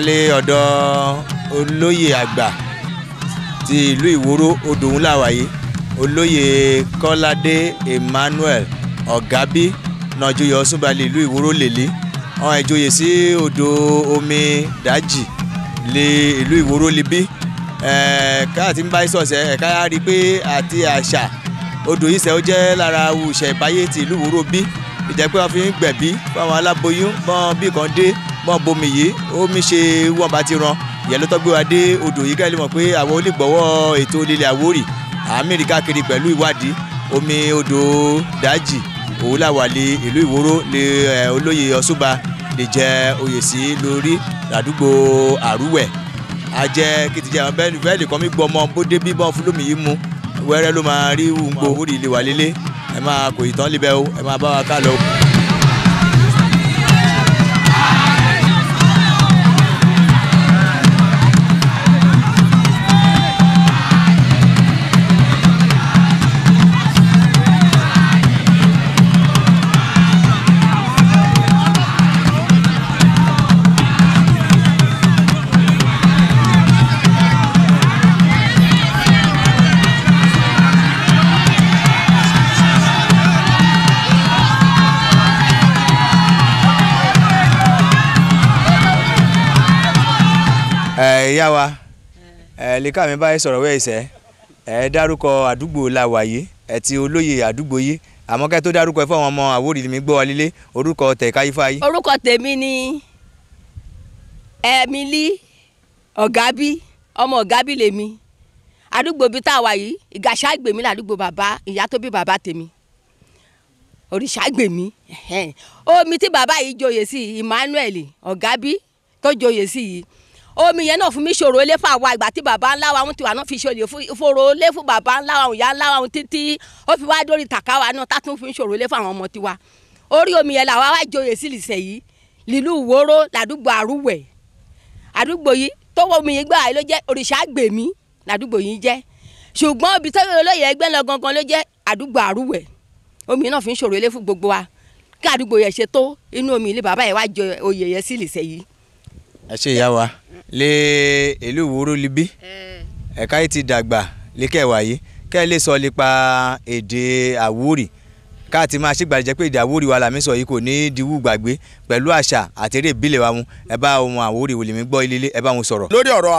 wálé ọ̀dọ̀ olóyè àgbà ti ìlú Ìwòrò Odòun làwàyé olóyè Kọ́ládé Emmanuel Ọ̀gábí náà joyè Ọ̀ṣúnbalẹ̀ ìlú Ìwòrò lèlé wọn ìjòyè sí odò omi dájì lé ìlú Ìwòrò libí káàtì ń bá ìsọ̀sẹ̀ ẹ̀ka yá rí i pé àti àṣà odò yìí sẹ́ ó jẹ́ lára àwùṣẹ̀ ìbáyé ti ìlú Ìwòrò bí ìjẹ́ pé wọ́n fi ń gbẹ̀bí fáwọn aláboyún bọ́n bí kan dé bọ́n bomi yìí omi ṣe wọ́n bá ti ran ìyẹn ló tọ́ gbé wa dé odò yìí káyọ̀ mọ̀ pé àwọn olùgbọ̀wọ́ ètò lílẹ̀ Àwórì àmìrì káàkiri pẹ̀lú ìwádìí omi odò dájì òun làwàlẹ̀ ìlú Ìwòrò lè olóyè Ọ̀ṣúnba lè jẹ oyè sí lórí ládùúgbò Àrúwẹ̀ ajẹ́ kìtìjẹ́ àwọn bẹ́ẹ̀lì kan mi gbọ́ ọmọ bó dé bí bọ́n fúlómi yìí mu wẹ́rẹ́ ló máa rí wúgbò Àwórì lè wà lélẹ̀ ẹ máa kò ìtàn libẹ̀ o ẹ máa bá wa ká lọ. ìyá wa lẹ́ka mi báyìí sọ̀rọ̀ wẹ́ ìṣẹ́ dárúkọ àdúgbò làwàyé ti olóyè àdúgbò yìí àmọ́ kẹ́ tó dárúkọ ẹ fún àwọn ọmọ Àwórì mi gbọ́ wa lílé orúkọ tẹ̀ káyífà yìí. orúkọ tèmi ni Emily Ọ̀gábí ọmọ Ọ̀gábí lèmi àdúgbò bíi tá a wà yìí Ìgàṣàgbèmí làdúgbò bàbá ìyá tó bí bàbá tèmi Òrìṣàgbèmí omi tí bàbá yìí joyè sí Emmanuel Ọ̀gábí tó joyè sí yìí omi yẹn náà fún mi ṣòro ilé fún àwọn àgbà tí bàbá ńlá wa ń tiwa náà fi ṣòro fòrò ilé fún bàbá ńlá wa ìyá ńlá wa títí ó fi wá dórí tàkáwa náà tátún fi ń ṣòro ilé fún àwọn ọmọ tiwa orí omi yẹn làwa wá joyè sí ìlìsẹ̀ yìí lílù Ìwòrò làdúgbò Àrúwẹ̀ àdúgbò yìí tó wọ omi yìí gbà ló jẹ́ Òrìṣàgbèmí làdúgbò yìí jẹ́ ṣùgbọ́n ibi tó olóyè ẹgbẹ́ lọ gangan ló jẹ́ àdúgbò Àrúwẹ̀ omi náà fi ń ṣòro ilé fún gbogbo wa kí àdúgbò yẹn ṣe tó inú omi ilé bàbá yẹn wá jọ oyè yẹn sí ìlìsẹ̀ yìí. ẹ ṣe ìyá wa lé ìlú Ìwòrò libí ẹ̀ka yìí ti dàgbà lékẹ̀wá yìí kẹ́ ẹ lè sọ nípa èdè Àwórì káàtì máa ṣègbàjẹ́ pé èdè Àwórì wa làmí sọ yìí kò ní diwú gbàgbé pẹ̀lú àṣà àti eré ìbílẹ̀ wa mu ẹ bá ohun Àwórì wò lèmi gbọ́ ilé ẹ bá wọn sọ̀rọ̀. lórí ọ̀rọ̀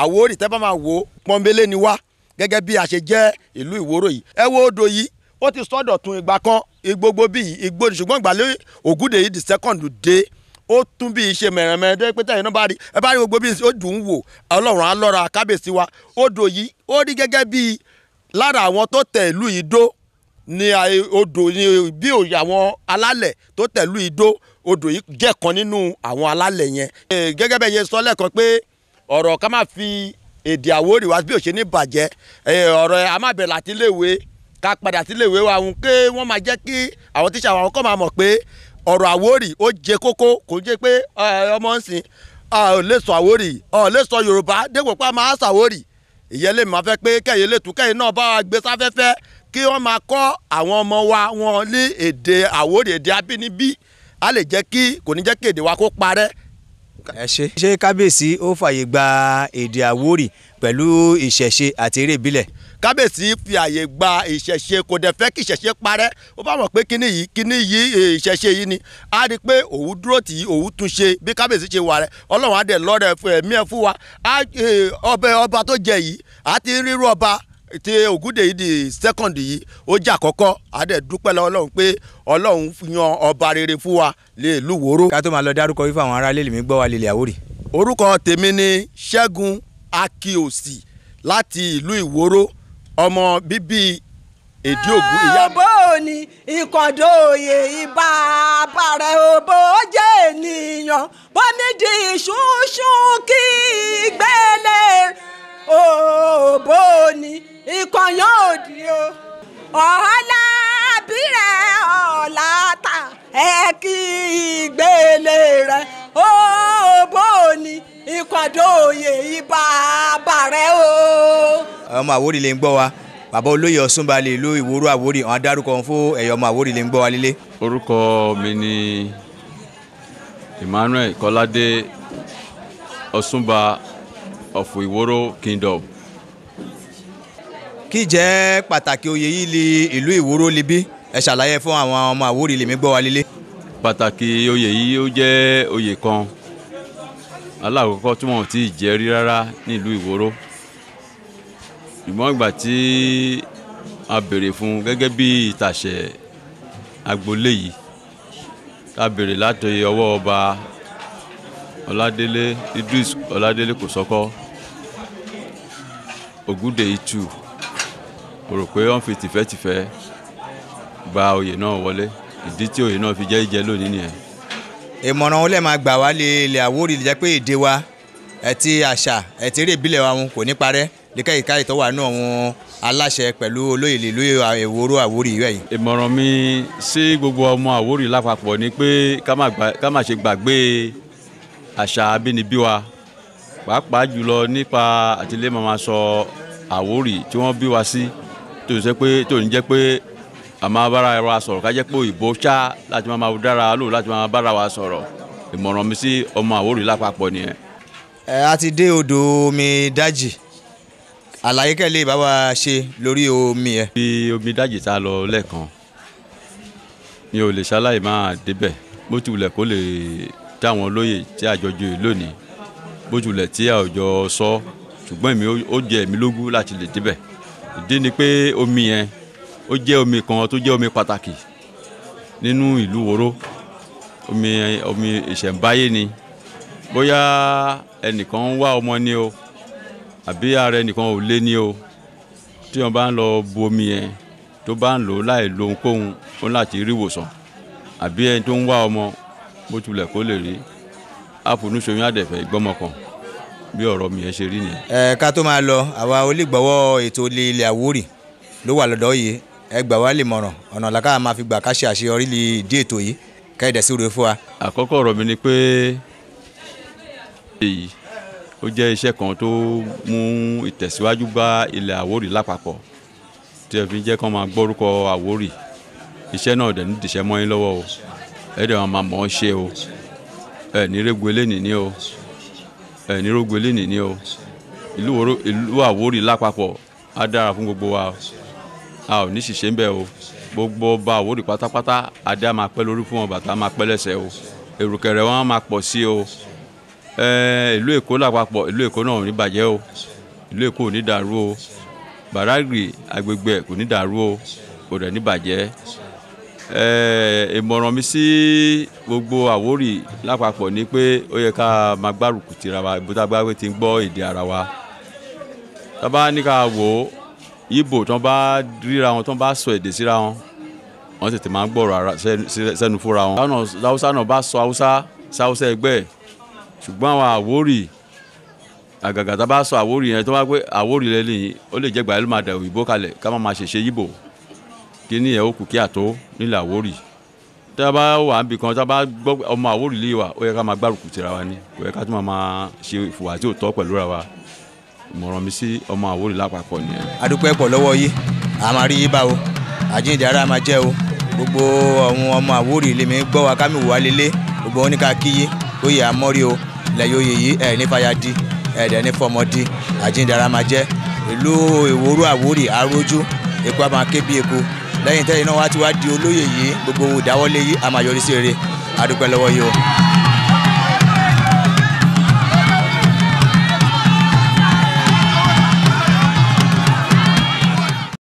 Àwórì tẹ́ bá máa wò pọ́nbélé ni wá gẹ́gẹ́ bí a ṣe jẹ́ ìlú Ìwòrò yìí ẹ wo odò yìí ó ti sọ́dọ̀ tún ìgbà kan igbógbó bíi igbó ṣùgbọ́n ìgbàlẹ́ Ògúdè yìí the second day ó tún bí iṣẹ́ mẹ̀rẹ̀mẹ̀rẹ̀ tó pé tẹ̀yìn náà bá rí ẹ bá rí gbogbo bí ó dùn ún wò Ọlọ́run á lọ́ra kábíyèsí wa odò yìí ó rí gẹ́gẹ́ bí lára àwọn tó tẹ̀ ìlú yìí dó ní odò ní bí àwọn alálẹ̀ tó tẹ̀ ìlú yìí dó odò yìí jẹ́ kan nínú àwọn alálẹ̀ yẹn. gẹ́gẹ́ bẹ́ẹ̀ yẹ sọ lẹ́ẹ̀kan pé ọ̀rọ̀ ká má fi èdè Àwórì wá bí ò ṣe ní bàjẹ́ ọ̀rọ̀ a má bẹ̀rẹ̀ láti iléèwé ká padà sí iléèwé wa wọn pé wọ́n máa jẹ́ kí àwọn tíṣà àwọn kọ́ máa mọ̀ pé ọ̀rọ̀ Àwórì ó jẹ kókó kò jẹ́ pé ọmọ ń sìn ò lè sọ Àwórì ò lè sọ Yorùbá dépò pé a máa sọ Àwórì ìyẹn lè máa fẹ́ pé kẹ́yìn lè tún kẹ́yìn náà bá wa gbé sáfẹ́fẹ́ kí wọ́n máa kọ́ àwọn ọmọ wa wọn ní èdè Àwórì èdè abínibí a lè jẹ́ kí kò ní jẹ́ kí èdè wa kó parẹ́. ẹ ṣe kábíyèsí ó fàyè gba èdè Àwórì pẹ̀lú ìṣẹ̀ṣe àti eré ìbílẹ̀. kábíyèsí fi àyè gba ìṣẹ̀ṣe kò dẹ̀ fẹ́ kí ìṣẹ̀ṣe parẹ́ ó bá mọ̀ pé kíní yìí ìṣẹ̀ṣe yìí ni a rí i pé òun dúró tì í òun tún ṣe bí kábíyèsí ṣe wà rẹ̀ Ọlọ́run á dẹ̀ lọ́rẹ̀ fún ẹ̀mí ẹ̀ fún wa ọba tó jẹ yìí àti rírú ọba tí Ògúdè yìí di second yìí ó jẹ́ àkọ́kọ́ á dẹ̀ dúpẹ́ lọ́wọ́ Ọlọ́run pé Ọlọ́run yan ọba rere fún wa lè ìlú Ìwòrò. ká tó máa lọ dárúkọ wípé àwọn ará ilé mi gbọ́ wa lélẹ̀ Àwórì. orúkọ tèmi ni Ṣẹ́gun Akíòsì láti ìlú Ìwòrò ọmọ bíbí Èdí Ògún ìyá mi. bó ní ìkọ̀dọ̀ òye ìbá bàrẹ̀ òbó jẹ́ ènìyàn bómi di ìṣúṣú kí gbélé òbó ní ìkọ̀yàn òdì o ọ̀la bírẹ̀ ọ̀la ta ẹ̀ kí gbélé rẹ̀ òbó ní ìkọ̀dọ̀ òye ìbá bàrẹ̀ o. ọmọ Àwórì lè ń gbọ́ wa bàbá olóyè Ọ̀ṣúnbalẹ̀ ìlú Ìwòrò Àwórì àwọn dárúkọ fún ẹ̀yọ́ ọmọ Àwórì lè ń gbọ́ wa lílé. orúkọ mi ni Emmanuel Kọ́ládé Ọ̀ṣunba of Ìwòrò Kingdom. Kí jẹ́ pàtàkì oyè yìí li ìlú Ìwòrò libí ẹ ṣàlàyé fún àwọn ọmọ Àwórì lèmi gbọ́ wa lílé. Pàtàkì oyè yìí ó jẹ́ oyè kan alákọ̀ọ́kọ́ tí wọ́n ti jẹ́ rí rárá nílùú Ìwòrò. Ìmọ̀ ìgbà tí a béèrè fún gẹ́gẹ́ bí ìtàṣẹ agboolé yìí a béèrè láti ọwọ́ ọba Ọládélé Idris Ọládélé Kòsọ́kọ́ Ògúndèyí II. Mo rò pé wọ́n fi tìfẹ́tìfẹ́ gba oyè náà wọlé, ìdí tí oyè náà fi jẹ́ ìjẹ́ lónìí nìyẹn. Ìmọ̀ràn wọn lè máa gbà wá lé ilẹ̀ Àwórì jẹ́ pé èdè wa ẹ̀tí àṣà ẹ̀tí eré ìbílẹ̀ wa wọn kò ní parẹ́ lékèyíká ìtọ́wà náà wọn aláṣẹ pẹ̀lú olóyè ìlú Ìwòrò Àwórì yìí. Ìmọ̀ràn mi sí gbogbo ọmọ Àwórì lápapọ̀ ni pé ká má ṣe gbàgbé àṣà abínibí wa, pàápàá jùlọ nípa àtìlẹ́ máa sọ Àwórì tí wọ́n bí wa sí tó ń jẹ́ pé a máa bára wa sọ̀rọ̀ ká jẹ́ pé òyìnbó ṣá láti máa dára lò láti máa bára wa sọ̀rọ̀. Ìmọ̀ràn mi sí ọmọ Àwórì lápapọ̀ nìyẹn. A ti dé odò omi Dájì, àlàyé kẹ́lẹ́ bá wa ṣe lórí omi ẹ̀. Bí omi Dájì tá lọ lẹ́ẹ̀kan mi ò lè ṣaláì máa débẹ̀ bó tilẹ̀ kó lè táwọn olóyè tí àjọjọ yìí lónìí bó tilẹ̀ tí àwùjọ sọ ṣùgbọ́n èmi ó jẹ́ èmi lógún láti lè débẹ̀. Ìdí ni pé omi yẹn ó jẹ́ omi kan tó jẹ́ omi pàtàkì nínú ìlú Ìwòrò. Omi ìṣẹ̀ǹbáyé ni, bóyá ẹnìkan ń wá ọmọ ni o àbí ara ẹnìkan ò lé ní o, tí wọ́n bá ń lọ bu omi yẹn tó bá ń lò láì lo ohunkóhun ó láti rí ìwòsàn, àbí ẹni tó ń wá ọmọ bó tilẹ̀ kó lè rí àfònúṣoyún àdẹ̀fẹ̀ ìgbọ́mọkàn bí ọ̀rọ̀ mi yẹn ṣe rí nìyẹn. Ká tó máa lọ àwa olùgbọ̀wọ́ ètò ilẹ̀ Àwórì ló wà lọ́dọ̀ yìí, ẹ gbà wá lè mọ̀ràn ọ̀nà làkà máa fi gbà ká ṣe àṣeyọrí lè dé ètò yìí kẹ́ẹ̀dẹ̀ sí rere fún wa. Àkọ́kọ́ ọ̀rọ̀ mi ni pé èyí ó jẹ́ iṣẹ́ kan tó mú ìtẹ̀síwájú bá ilẹ̀ Àwórì lápapọ̀ tí ẹ fi jẹ́ kán máa gbórúkọ Àwórì. Iṣẹ́ náà dẹ̀ ní dìṣẹ́ mọ́ yín lọ́wọ́ o, ẹ̀ẹ́dẹ̀ wọn máa mọ̀ ọ́n ṣe o, ẹ̀ ní régun eléyìí ní o, ẹ̀ ní rógun eléyìí ní o. Ìlú Àwórì lápapọ̀ á dára fún gbogbo wa, a ò ní ṣìṣe ń bẹ̀ o. Gbogbo ọba Àwórì pátápátá adé á máa pẹ́ lórí fún wọn, bàtà máa pẹ́ lẹ́sẹ̀ o, èrùkẹ̀rẹ̀ wọn á máa pọ̀ sí o. Ìlú Èkó lápapọ̀, ìlú Èkó náà ò ní bàjẹ́ o, ìlú Èkó ò ní dàrú o, Bàdágìrì agbègbè kò ní dàrú o, kò dẹ̀ ní bàjẹ́. Ìmọ̀ràn mi sí gbogbo Àwórì lápapọ̀ ni pé ó yẹ ká máa gbárùkù tira wa bó tá gbáwé ti ń gbọ́ èdè ara wa. Tá bá ní ká wò ó, Ìgbò tán bá ríra wọn tán bá sọ èdè síra wọn, wọ́n tètè máa ń gbọ́rọ̀ ara sẹ́nu fúnra wọn. Haúsá náà bá sọ Haúsá sáúsá ẹgbẹ́ ẹ̀, ṣùgbọ́n àwọn Àwórì àgàgà tá bá sọ Àwórì yẹn tó bá pé Àwórì lẹ́lẹ́yìn ó lè jẹ́ gbà ló máa dẹ̀ òyìnbó kalẹ̀ ká má máa ṣèṣe Ìgbò kí ní ẹ̀ ó kù kí àtó nílẹ̀ Àwórì. Tá bá wà níbi kan tá bá gbọ́ ọmọ Àwórì lè wà ó yẹ ká máa gbárùkù tira wa ni, kò yẹ ká tún máa ṣe ìfùwà tí ò tọ́ pẹ̀lú ra wa. Ìmọ̀ràn mi sí ọmọ Àwórì lápapọ̀ nìyẹn. Adúpẹ́ pọ̀ lọ́wọ́ yìí, a máa rí yí bá o, àjíǹde ara máa jẹ́ o, gbogbo àwọn ọmọ Àwórì lèmi gbọ́ wa ká mi wà lélẹ̀, gbogbo wọn ní ká kíyí ó yẹ àmọ́rí o, lẹ́yìn oyè yìí ẹ̀ ní fàyàdí ẹ̀ẹ́dẹ̀ ní fọmọdí, àjíǹde ara máa jẹ́. Ìlú Ìwòrò Àwórì arójú epo a máa ké bí epo, lẹ́yìn tẹ́yìn náà wá ti wá di olóyè yìí gbogbo ìdáwọ́lé yìí a máa yọrí sí rere. Adúpẹ́ lọ́wọ́ yìí o.